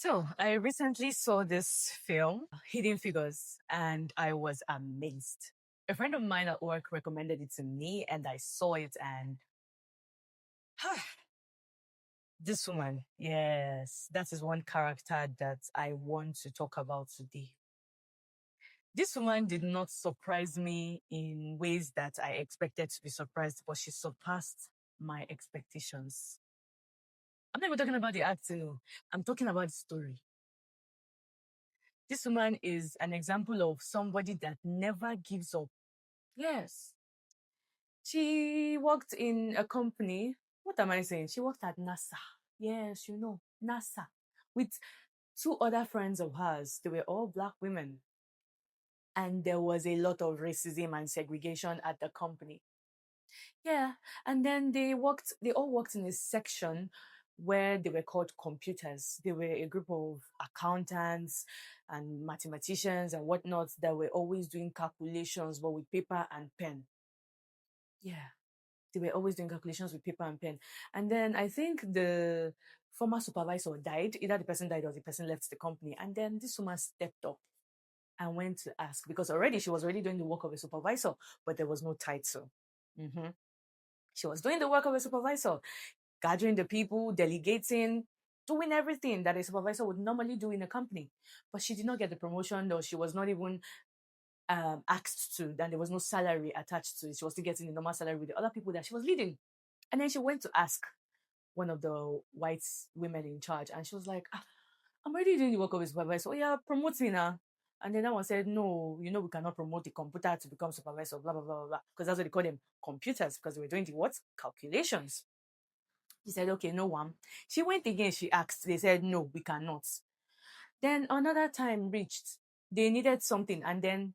So, I recently saw this film, Hidden Figures, and I was amazed. A friend of mine at work recommended it to me, and I saw it, and this woman, yes, that is one character that I want to talk about today. This woman did not surprise me in ways that I expected to be surprised, but she surpassed my expectations. I'm not even talking about the acting, no. I'm talking about the story. This woman is an example of somebody that never gives up. Yes. She worked in a company. What am I saying? She worked at NASA. Yes, NASA. With two other friends of hers. They were all black women. And there was a lot of racism and segregation at the company. Yeah. And then they all worked in a section where they were called computers. They were a group of accountants and mathematicians and whatnot that were always doing calculations, but with paper and pen. Yeah. They were always doing calculations with paper and pen. And then I think the former supervisor died. Either the person died or the person left the company. And then this woman stepped up and went to ask because already she was already doing the work of a supervisor, but there was no title. Mm-hmm. She was doing the work of a supervisor, gathering the people, delegating, doing everything that a supervisor would normally do in a company. But she did not get the promotion, or she was not even asked to, then there was no salary attached to it. She was still getting the normal salary with the other people that she was leading. And then she went to ask one of the white women in charge, and she was like, I'm already doing the work of a supervisor. Oh, yeah, promote me now. And then that one said, no, we cannot promote the computer to become supervisor, blah, blah, blah, blah, blah. Because that's what they call them, computers, because they were doing the what? Calculations. She said, okay, no one. She went again, she asked. They said, no, we cannot. Then another time reached. They needed something. And then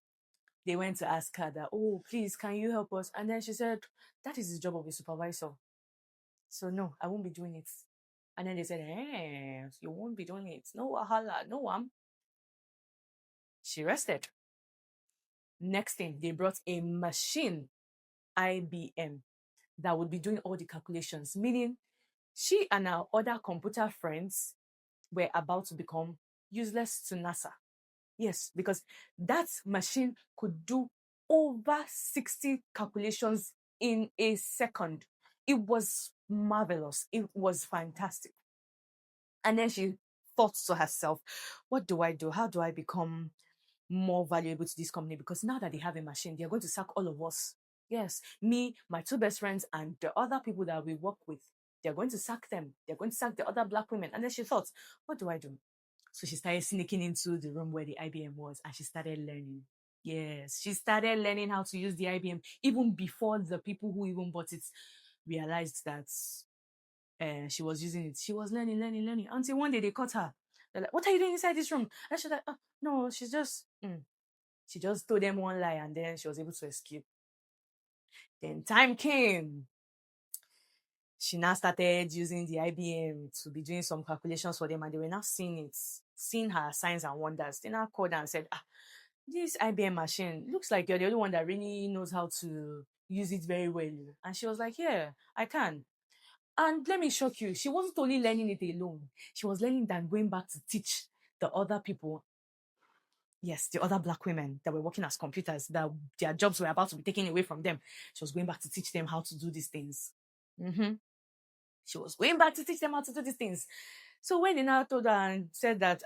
they went to ask her that, oh, please, can you help us? And then she said, that is the job of a supervisor. So no, I won't be doing it. And then they said, you won't be doing it. No wahala, no one. She rested. Next thing, they brought a machine, IBM, that would be doing all the calculations, meaning she and her other computer friends were about to become useless to NASA. Yes, because that machine could do over 60 calculations in a second. It was marvelous. It was fantastic. And then she thought to herself, what do I do? How do I become more valuable to this company? Because now that they have a machine, they're going to sack all of us. Yes, me, my two best friends, and the other people that we work with, they're going to sack them. They're going to sack the other black women. And then she thought, what do I do? So she started sneaking into the room where the IBM was and she started learning. Yes, she started learning how to use the IBM even before the people who even bought it realized that she was using it. She was learning until one day they caught her. They're like, "What are you doing inside this room?" And she's like, "Oh, no, she's just." She just told them one lie and then she was able to escape. Then time came. She now started using the IBM to be doing some calculations for them, and they were now seeing her signs and wonders. They now called her and said, this IBM machine looks like you're the only one that really knows how to use it very well. And she was like, yeah, I can. And let me shock you, she wasn't only learning it alone. She was learning that going back to teach the other people, yes, the other black women that were working as computers, that their jobs were about to be taken away from them. She was going back to teach them how to do these things. Mm-hmm. She was going back to teach them how to do these things. So when they now told her and said that,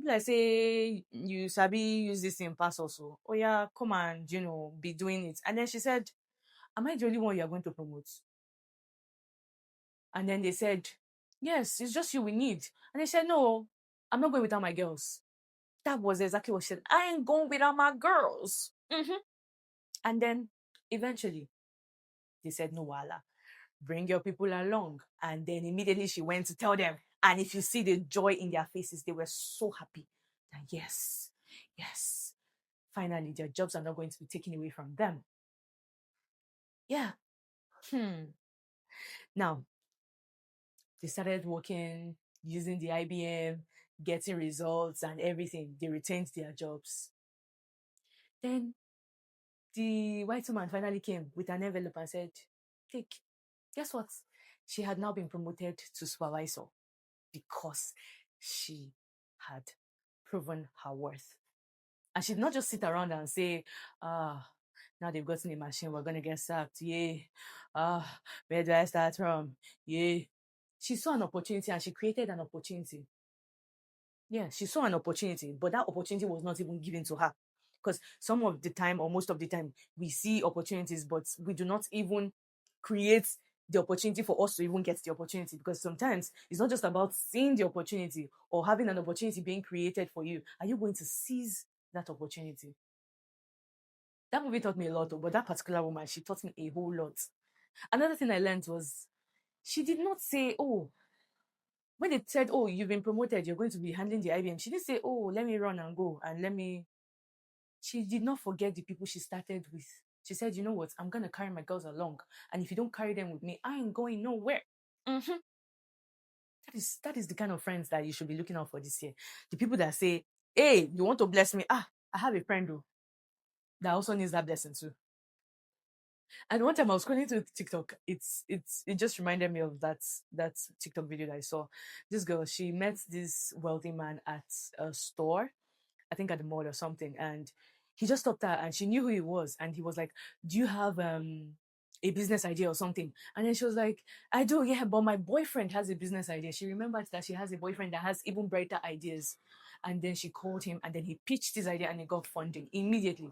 like say you sabi use this in pass also. Oh yeah, come and be doing it. And then she said, am I the only one you are going to promote? And then they said, yes, it's just you we need. And they said, no, I'm not going without my girls. That was exactly what she said. I ain't going without my girls. Mm-hmm. And then eventually they said, no, wala, bring your people along. And then immediately she went to tell them. And if you see the joy in their faces, they were so happy that yes, finally their jobs are not going to be taken away from them. Yeah. Now, they started working, using the IBM, getting results and everything. They retained their jobs. Then the white woman finally came with an envelope and said, take. Guess what? She had now been promoted to supervisor because she had proven her worth. And she'd not just sit around and say, now they've gotten a machine, we're going to get sacked. Yay. Where do I start from? Yay. She saw an opportunity and she created an opportunity. Yeah, she saw an opportunity, but that opportunity was not even given to her. Because some of the time, or most of the time, we see opportunities, but we do not even create the opportunity for us to even get the opportunity. Because sometimes it's not just about seeing the opportunity or having an opportunity being created for you. Are you going to seize that opportunity? That movie taught me a lot, but that particular woman, she taught me a whole lot. Another thing I learned was she did not say, oh, when they said, oh, you've been promoted, you're going to be handling the IBM, she didn't say, oh, let me run and go and she did not forget the people she started with. She said, you know what, I'm going to carry my girls along. And if you don't carry them with me, I ain't going nowhere. Mm-hmm. That is the kind of friends that you should be looking out for this year. The people that say, hey, you want to bless me? I have a friend though, that also needs that blessing too. And one time I was scrolling to TikTok, it just reminded me of that TikTok video that I saw. This girl, she met this wealthy man at a store, I think at the mall or something, and he just stopped her and she knew who he was, and he was like, do you have a business idea or something? And then she was like, I do, yeah, but my boyfriend has a business idea. She remembered that she has a boyfriend that has even brighter ideas. And then she called him and then he pitched his idea and he got funding immediately.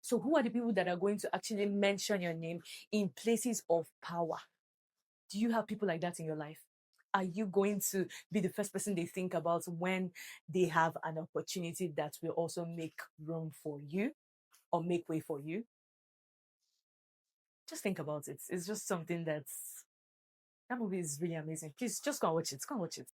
So who are the people that are going to actually mention your name in places of power? Do you have people like that in your life? Are you going to be the first person they think about when they have an opportunity that will also make room for you or make way for you? Just think about it. It's just something that movie is really amazing. Please just go and watch it. Go and watch it.